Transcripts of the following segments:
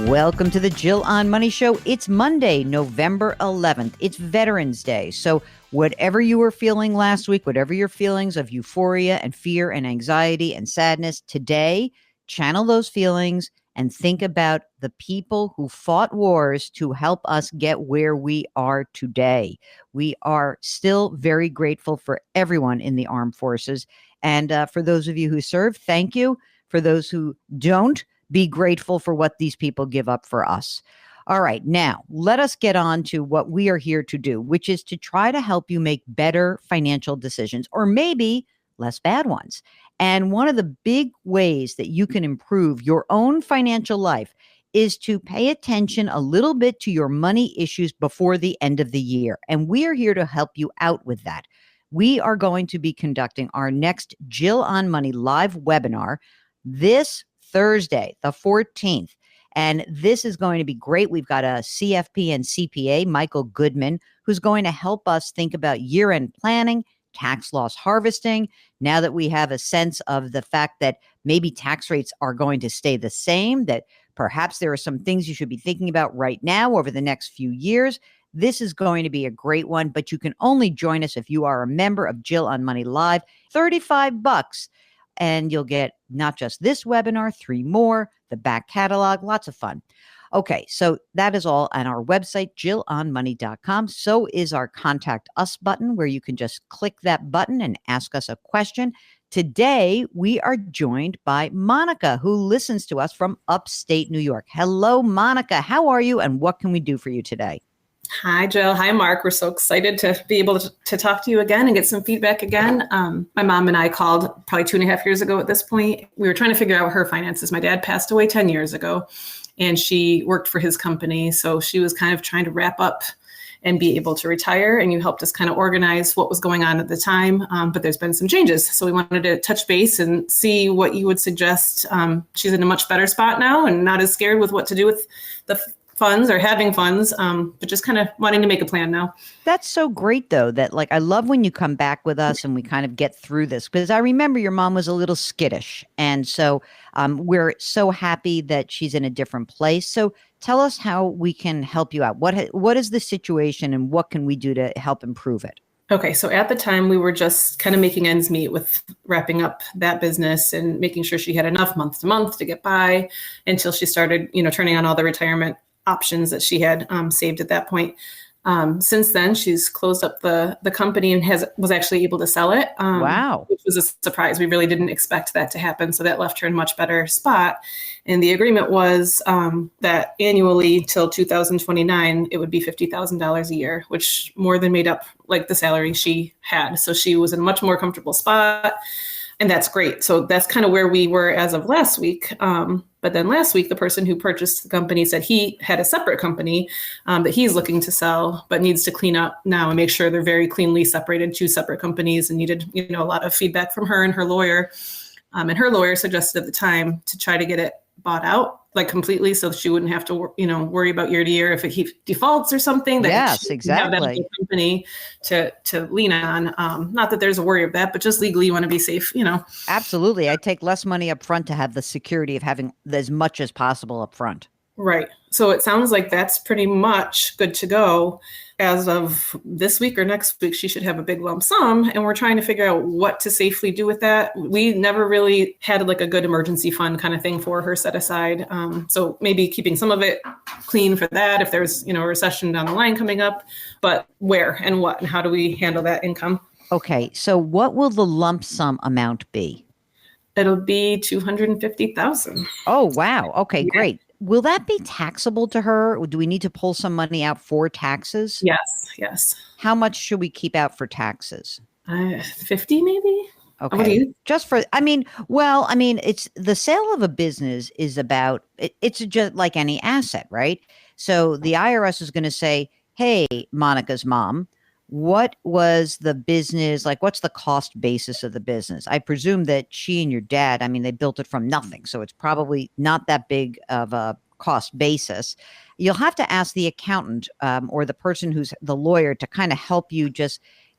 Welcome to the Jill on Money Show. It's Monday, November 11th. It's Veterans Day. So whatever you were feeling last week, whatever your feelings of euphoria and fear and anxiety and sadness, today, channel those feelings and think about the people who fought wars to help us get where we are today. We are still very grateful for everyone in the armed forces. And for those of you who serve, thank you. For those who don't, be grateful for what these people give up for us. All right, now let us get on to what we are here to do, which is to try to help you make better financial decisions, or maybe less bad ones. And one of the big ways that you can improve your own financial life is to pay attention a little bit to your money issues before the end of the year. And we are here to help you out with that. We are going to be conducting our next Jill on Money live webinar this Thursday, the 14th. And this is going to be great. We've got a CFP and CPA, Michael Goodman, who's going to help us think about year-end planning, tax loss harvesting. Now that we have a sense of the fact that maybe tax rates are going to stay the same, that perhaps there are some things you should be thinking about right now over the next few years. This is going to be a great one, but you can only join us if you are a member of Jill on Money Live. $35. And you'll get not just this webinar, 3 more, the back catalog, lots of fun. Okay, so that is all on our website, jillonmoney.com. So is our Contact Us button, where you can just click that button and ask us a question. Today, we are joined by Monica, who listens to us from upstate New York. Hello, Monica. How are you, and what can we do for you today? Hi, Jill. Hi, Mark. We're so excited to be able to talk to you again and get some feedback again. My mom and I called probably 2.5 years ago at this point. We were trying to figure out her finances. My dad passed away 10 years ago, and she worked for his company. So she was kind of trying to wrap up and be able to retire. And you helped us kind of organize what was going on at the time. But there's been some changes. So we wanted to touch base and see what you would suggest. She's in a much better spot now and not as scared with what to do with the funds or having funds, but just kind of wanting to make a plan now. That's so great, though, that I love when you come back with us and we kind of get through this, because I remember your mom was a little skittish. And so we're so happy that she's in a different place. So tell us how we can help you out. What is the situation and what can we do to help improve it? Okay, so at the time, we were just kind of making ends meet with wrapping up that business and making sure she had enough month to month to get by until she started, turning on all the retirement options that she had saved at that point. Since then, she's closed up the company and was actually able to sell it. Wow. Which was a surprise. We really didn't expect that to happen. So that left her in a much better spot. And the agreement was that annually till 2029, it would be $50,000 a year, which more than made up the salary she had. So she was in a much more comfortable spot. And that's great. So that's kind of where we were as of last week. But then last week, the person who purchased the company said he had a separate company that he's looking to sell, but needs to clean up now and make sure they're very cleanly separated, 2 separate companies, and needed, a lot of feedback from her and her lawyer. And her lawyer suggested at the time to try to get it bought out completely, so she wouldn't have to, worry about year to year if he defaults or something. That yes, exactly. Have that company to lean on. Not that there's a worry of that, but just legally you want to be safe. Absolutely, I take less money up front to have the security of having as much as possible up front. Right. So it sounds like that's pretty much good to go. As of this week or next week, she should have a big lump sum. And we're trying to figure out what to safely do with that. We never really had a good emergency fund kind of thing for her set aside. So maybe keeping some of it clean for that if there's, a recession down the line coming up. But where and what and how do we handle that income? Okay. So what will the lump sum amount be? It'll be $250,000. Oh, wow. Okay, yeah. Great. Will that be taxable to her? Do we need to pull some money out for taxes? Yes. How much should we keep out for taxes? 50 maybe? Okay. What do you? Just for, it's the sale of a business is about, it's just like any asset, right? So the IRS is going to say, hey, Monica's mom, what was the business, what's the cost basis of the business? I presume that she and your dad, they built it from nothing. So it's probably not that big of a cost basis. You'll have to ask the accountant or the person who's the lawyer to kind of help you just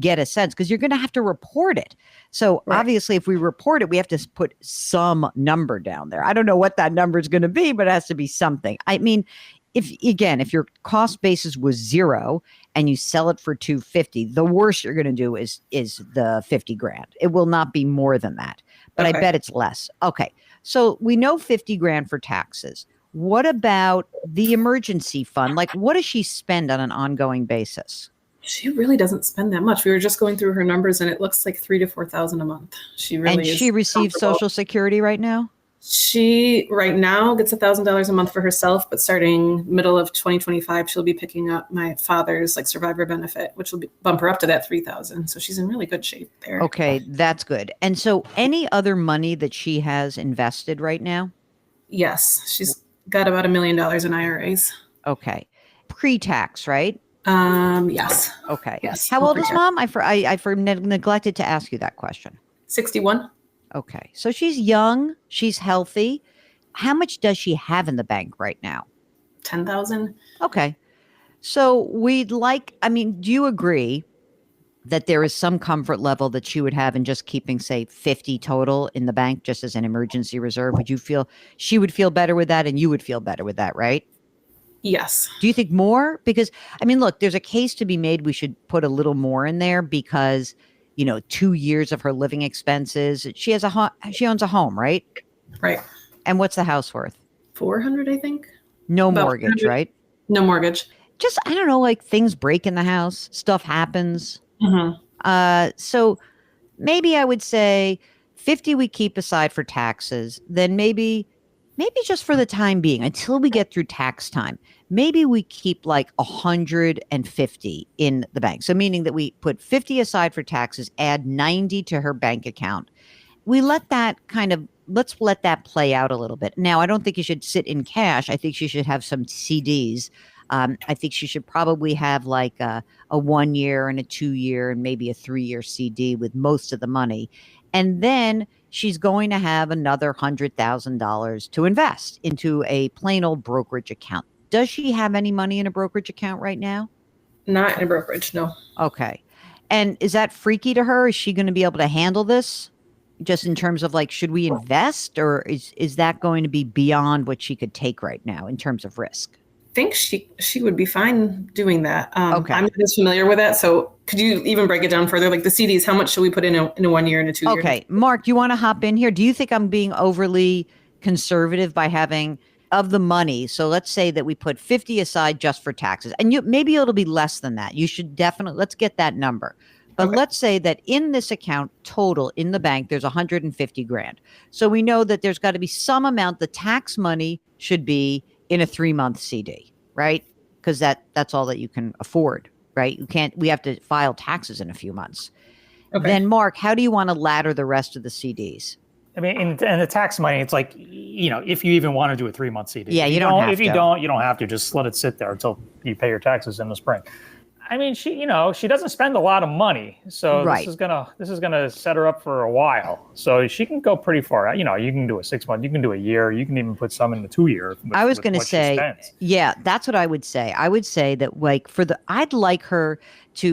get a sense, because you're going to have to report it. So Right. obviously, if we report it, we have to put some number down there. I don't know what that number is going to be, but it has to be something. I mean, if your cost basis was zero and you sell it for 250, the worst you're going to do is the 50 grand. It will not be more than that, but I Okay. bet it's less. Okay. So we know 50 grand for taxes. What about the emergency fund? Like, what does she spend on an ongoing basis? She really doesn't spend that much. We were just going through her numbers, and it looks like 3,000 to 4,000 a month. She And really she is receives comfortable. Social Security right now? She right now gets $1,000 a month for herself, but starting middle of 2025, she'll be picking up my father's like survivor benefit, which will bump her up to that 3,000. So she's in really good shape there. Okay, that's good. And so any other money that she has invested right now? Yes, she's got about $1 million in IRAs. Okay. Pre-tax, right? Yes, Okay. yes. How Don't old is forget. mom? I neglected to ask you that question. 61, Okay. So she's young, she's healthy. How much does she have in the bank right now? 10,000. Okay. So I mean, do you agree that there is some comfort level that she would have in just keeping, say, 50 total in the bank just as an emergency reserve? Would you feel she would feel better with that and you would feel better with that, right? Yes. Do you think more? Because, I mean, look, there's a case to be made. We should put a little more in there because, 2 years of her living expenses. She owns a home, right? Right. And what's the house worth? 400, I think. No About mortgage, 400. right? No mortgage. Just, I don't know, like things break in the house, stuff happens. Mm-hmm. So maybe I would say 50 we keep aside for taxes. Then maybe just for the time being, until we get through tax time, maybe we keep like 150 in the bank. So meaning that we put 50 aside for taxes, add 90 to her bank account. Let's let that play out a little bit. Now, I don't think you should sit in cash. I think she should have some CDs. I think she should probably have like a 1 year and a 2 year and maybe a 3 year CD with most of the money. And then she's going to have another $100,000 to invest into a plain old brokerage account. Does she have any money in a brokerage account right now? Not in a brokerage, no. Okay. And is that freaky to her? Is she going to be able to handle this? Just in terms of like, should we invest, or is that going to be beyond what she could take right now in terms of risk? Think she would be fine doing that. Okay. I'm not as familiar with that. So could you even break it down further? Like the CDs, how much should we put in a 1 year and a 2 year? Okay. Mark, you want to hop in here? Do you think I'm being overly conservative by having of the money? So let's say that we put 50 aside just for taxes, and maybe it'll be less than that. You should definitely, let's get that number. But Okay. let's say that in this account total in the bank, there's 150 grand. So we know that there's got to be some amount. The tax money should be in a 3-month CD, right? Because that's all that you can afford, right? We have to file taxes in a few months. Okay. Then Mark, how do you want to ladder the rest of the CDs? I mean, and the tax money, it's like, if you even want to do a 3-month CD. Yeah, you don't have If you to. don't, you don't have to. Just let it sit there until you pay your taxes in the spring. I mean, she doesn't spend a lot of money, so Right. this is gonna set her up for a while. So she can go pretty far. You can do a 6-month, you can do a year, you can even put some in the 2 year. I was going to say, yeah, that's what I would say. I would say that like I'd like her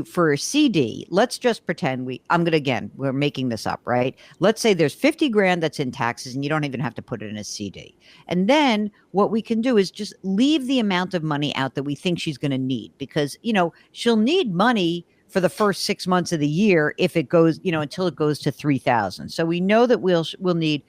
for a CD. Let's just pretend we're making this up, right? Let's say there's 50 grand that's in taxes and you don't even have to put it in a CD. And then what we can do is just leave the amount of money out that we think she's going to need, because, she'll need money for the first 6 months of the year if it goes, until it goes to 3,000. So we know that we'll need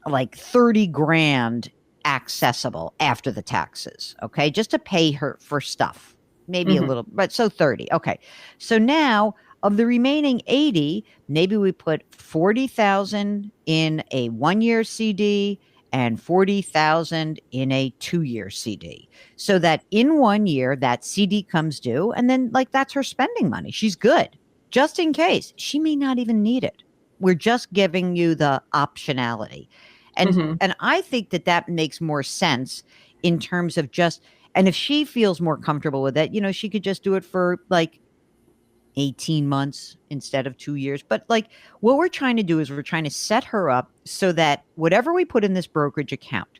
like 30 grand accessible after the taxes. Okay. Just to pay her for stuff, maybe a little, but so 30. Okay. So now of the remaining 80, maybe we put 40,000 in a 1 year CD and 40,000 in a 2 year CD, so that in 1 year that CD comes due, and then like that's her spending money. She's good, just in case she may not even need it. We're just giving you the optionality, and I think that makes more sense in terms of and if she feels more comfortable with it, she could just do it for like 18 months instead of 2 years. But like what we're trying to do is we're trying to set her up so that whatever we put in this brokerage account,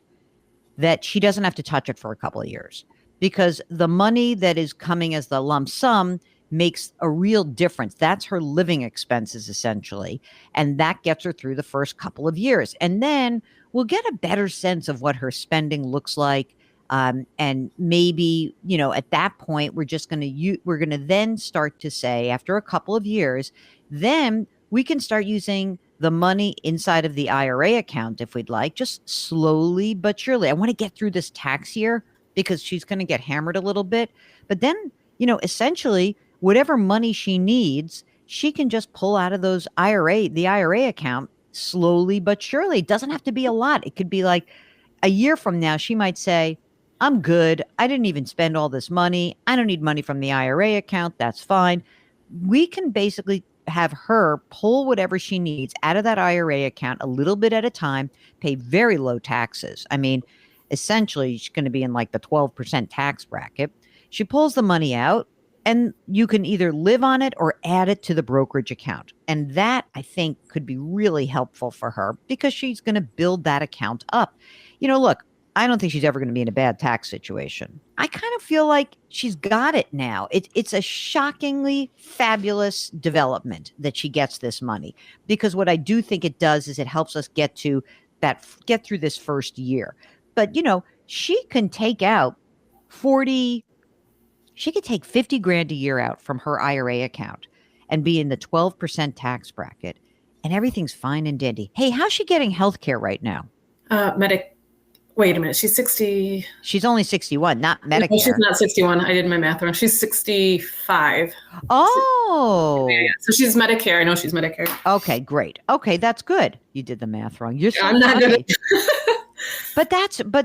that she doesn't have to touch it for a couple of years, because the money that is coming as the lump sum makes a real difference. That's her living expenses, essentially. And that gets her through the first couple of years. And then we'll get a better sense of what her spending looks like. And maybe, at that point, we're going to then start to say, after a couple of years, then we can start using the money inside of the IRA account if we'd like, just slowly but surely. I want to get through this tax year because she's going to get hammered a little bit. But then, essentially, whatever money she needs, she can just pull out of the IRA account slowly but surely. It doesn't have to be a lot. It could be like a year from now, she might say, I'm good. I didn't even spend all this money. I don't need money from the IRA account. That's fine. We can basically have her pull whatever she needs out of that IRA account a little bit at a time, pay very low taxes. I mean, essentially, she's going to be in like the 12% tax bracket. She pulls the money out, and you can either live on it or add it to the brokerage account. And that, I think, could be really helpful for her because she's going to build that account up. Look, I don't think she's ever going to be in a bad tax situation. I kind of feel like she's got it now. It's a shockingly fabulous development that she gets this money, because what I do think it does is it helps us get through this first year. But, she can take out she could take 50 grand a year out from her IRA account and be in the 12% tax bracket, and everything's fine and dandy. Hey, how's she getting health care right now? Wait a minute. She's 60. She's only 61, not Medicare. No, she's not 61. I did my math wrong. She's 65. Oh. Yeah. So she's Medicare. I know she's Medicare. Okay, great. Okay, that's good. You did the math wrong. You're so I'm not funny. good. But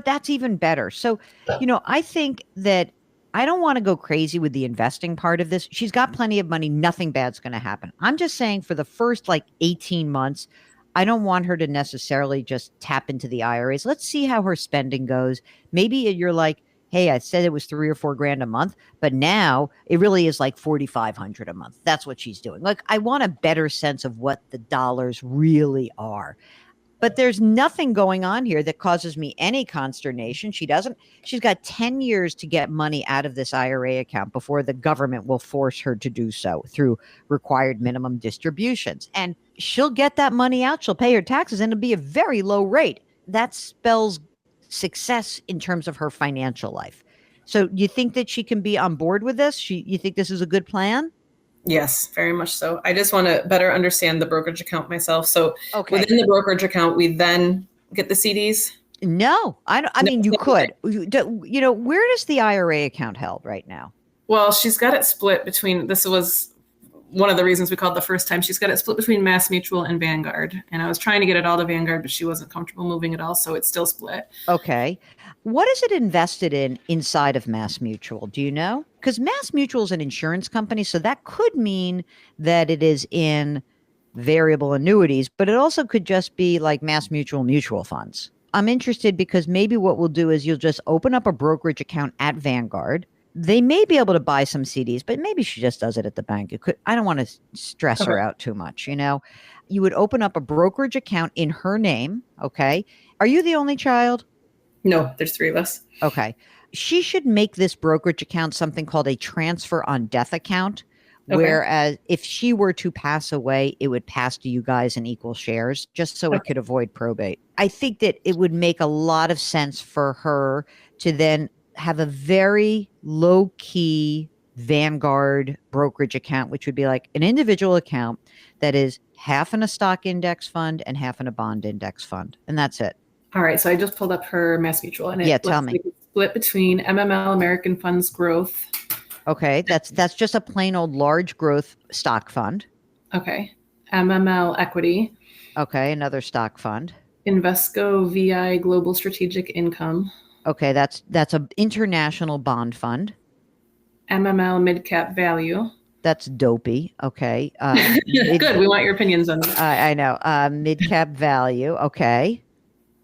that's even better. So, I think that I don't want to go crazy with the investing part of this. She's got plenty of money. Nothing bad's going to happen. I'm just saying for the first 18 months, I don't want her to necessarily just tap into the IRAs. Let's see how her spending goes. Maybe you're like, hey, I said it was $3 or $4 grand a month, but now it really is like $4,500 a month. That's what she's doing. I want a better sense of what the dollars really are. But there's nothing going on here that causes me any consternation. She's got 10 years to get money out of this IRA account before the government will force her to do so through required minimum distributions. And she'll get that money out. She'll pay her taxes, and it'll be a very low rate. That spells success in terms of her financial life. So you think that she can be on board with this? You think this is a good plan? Yes, very much so. I just want to better understand the brokerage account myself. So within the brokerage account, we then get the CDs? No, I mean, you could. Where does the IRA account held right now? Well, she's got it split between, this was one of the reasons we called the first time, she's got it split between Mass Mutual and Vanguard. And I was trying to get it all to Vanguard, but she wasn't comfortable moving it all. So it's still split. Okay. What is it invested in inside of Mass Mutual? Do you know? Because Mass Mutual is an insurance company, so that could mean that it is in variable annuities, but it also could just be like Mass Mutual mutual funds. I'm interested because maybe what we'll do is you'll just open up a brokerage account at Vanguard. They may be able to buy some CDs, but maybe she just does it at the bank. I don't want to stress her out too much, You would open up a brokerage account in her name, okay? Are you the only child? No, there's 3 of us. Okay. She should make this brokerage account something called a transfer on death account, whereas if she were to pass away, it would pass to you guys in equal shares, just so it could avoid probate. I think that it would make a lot of sense for her to then have a very low-key Vanguard brokerage account, which would be like an individual account that is half in a stock index fund and half in a bond index fund. And that's it. All right. So I just pulled up her Mass Mutual, and tell me. Like it's split between MML, American Funds Growth. Okay. That's just a plain old large growth stock fund. Okay. MML Equity. Okay. Another stock fund. Invesco VI Global Strategic Income. Okay. That's an international bond fund. MML Mid Cap Value. That's dopey. Okay. Good. We want your opinions on that. I know. Mid cap value. Okay.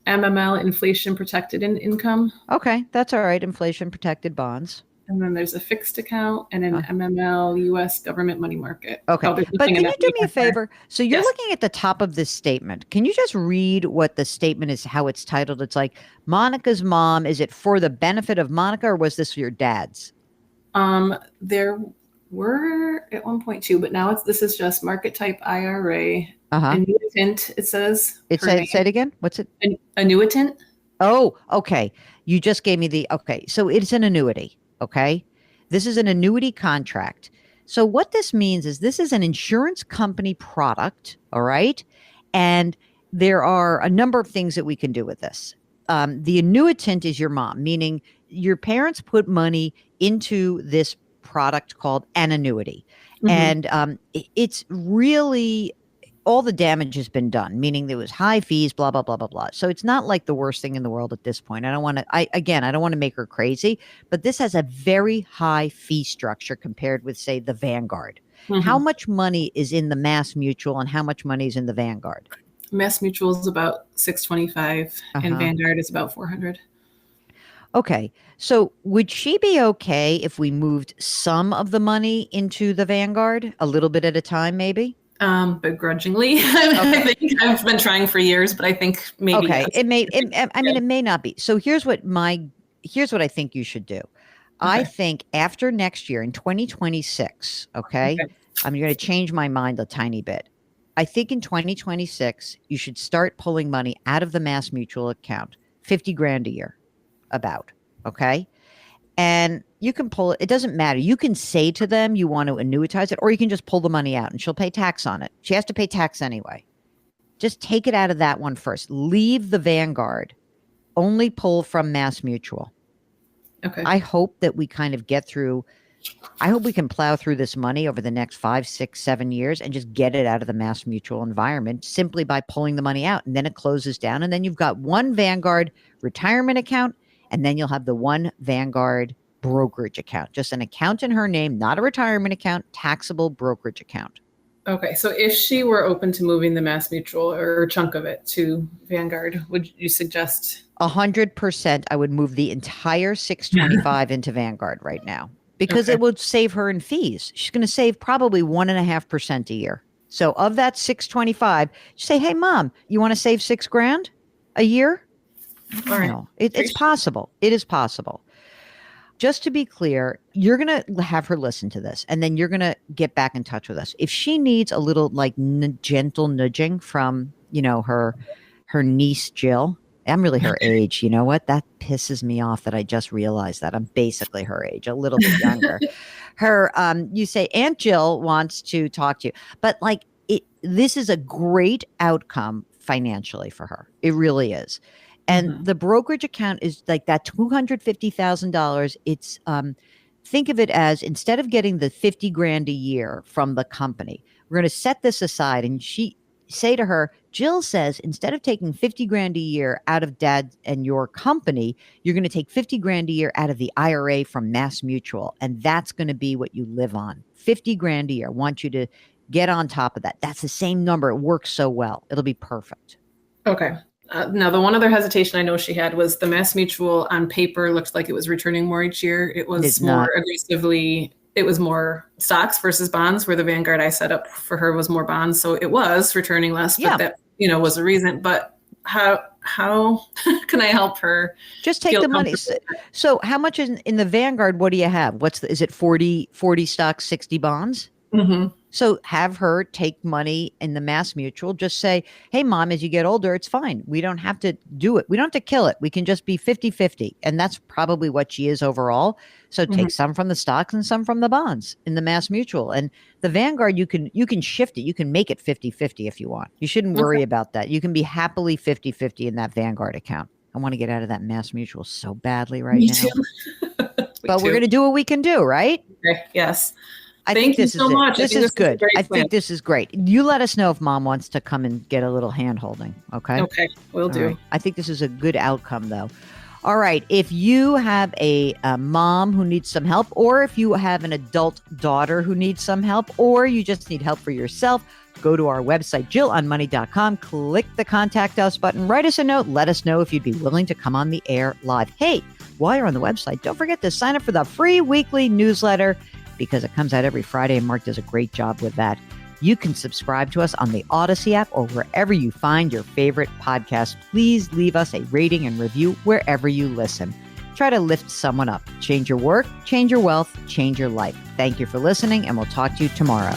MML Inflation Protected Income. Okay. That's all right. Inflation protected bonds. And then there's a fixed account and an MML US government money market. Okay. But can you do me a favor? So you're looking at the top of this statement. Can you just read what the statement is, how it's titled? It's like, Monica's mom. Is it for the benefit of Monica, or was this your dad's? were at 1.2, but now this is just market type IRA. Uh-huh. Annuitant, it says. Say it again. What's it? Annuitant. Oh, okay. You just gave me okay. So it's an annuity. Okay. This is an annuity contract. So what this means is this is an insurance company product. All right. And there are a number of things that we can do with this. The annuitant is your mom, meaning your parents put money into this product called an annuity. And it's really all the damage has been done, meaning there was high fees, blah, blah, blah, blah, blah. So it's not like the worst thing in the world at this point. I don't want to make her crazy, but this has a very high fee structure compared with, say, the Vanguard. How much money is in the Mass Mutual and how much money is in the Vanguard? Mass Mutual is about 625 and Vanguard is about 400. Okay. So would she be okay if we moved some of the money into the Vanguard a little bit at a time, maybe? Begrudgingly. I think I've been trying for years, but I think maybe. Okay. Yes. It may not be. So here's what I think you should do. Okay. I think after next year in 2026, okay, I'm going to change my mind a tiny bit. I think in 2026, you should start pulling money out of the Mass Mutual account, 50 grand a year, about, okay? And you can pull it. It doesn't matter. You can say to them you want to annuitize it, or you can just pull the money out and she'll pay tax on it. She has to pay tax anyway. Just take it out of that one first. Leave the Vanguard. Only pull from Mass Mutual. Okay. I hope that we kind of get through. I hope we can plow through this money over the next 5, 6, 7 years and just get it out of the Mass Mutual environment simply by pulling the money out. And then it closes down. And then you've got one Vanguard retirement account. And then you'll have the one Vanguard brokerage account, just an account in her name, not a retirement account, taxable brokerage account. Okay. So if she were open to moving the Mass Mutual or a chunk of it to Vanguard, would you suggest? 100%. I would move the entire 625 into Vanguard right now because it would save her in fees. She's going to save probably 1.5% a year. So of that 625, you say, hey, Mom, you want to save $6,000 a year? I don't know. It's possible. It is possible. Just to be clear, you're going to have her listen to this, and then you're going to get back in touch with us. If she needs a little like gentle nudging from, her niece, Jill, I'm really her age. You know what? That pisses me off that I just realized that I'm basically her age, a little bit younger. You say, Aunt Jill wants to talk to you, but this is a great outcome financially for her. It really is. And the brokerage account is like that $250,000. It's think of it as instead of getting the 50 grand a year from the company, we're going to set this aside. And say to her, Jill says, instead of taking 50 grand a year out of Dad and your company, you're going to take 50 grand a year out of the IRA from Mass Mutual. And that's going to be what you live on. 50 grand a year. I want you to get on top of that. That's the same number. It works so well. It'll be perfect. Okay. Now, the one other hesitation I know she had was the Mass Mutual on paper looked like it was returning more each year. It was aggressively, it was more stocks versus bonds, where the Vanguard I set up for her was more bonds. So it was returning less, but that, was a reason. But how can I help her? Just take the money. So how much is in the Vanguard? What do you have? Is it 40 stocks, 60 bonds? Mm-hmm. So have her take money in the Mass Mutual. Just say, hey, Mom, as you get older, it's fine. We don't have to do it. We don't have to kill it. We can just be 50-50. And that's probably what she is overall. So take some from the stocks and some from the bonds in the Mass Mutual. And the Vanguard, you can shift it. You can make it 50-50 if you want. You shouldn't worry about that. You can be happily 50-50 in that Vanguard account. I want to get out of that Mass Mutual so badly right now. But we're going to do what we can do, right? Okay. Yes. Thank you so much. This is good. I think this is great. You let us know if Mom wants to come and get a little hand holding. Okay. Okay. Will do. Right. I think this is a good outcome, though. All right. If you have a mom who needs some help, or if you have an adult daughter who needs some help, or you just need help for yourself, go to our website, JillOnMoney.com, click the contact us button, write us a note, let us know if you'd be willing to come on the air live. Hey, while you're on the website, don't forget to sign up for the free weekly newsletter, because it comes out every Friday, and Mark does a great job with that. You can subscribe to us on the Odyssey app or wherever you find your favorite podcast. Please leave us a rating and review wherever you listen. try to lift someone up. Change your work, change your wealth, change your life. Thank you for listening, and we'll talk to you tomorrow.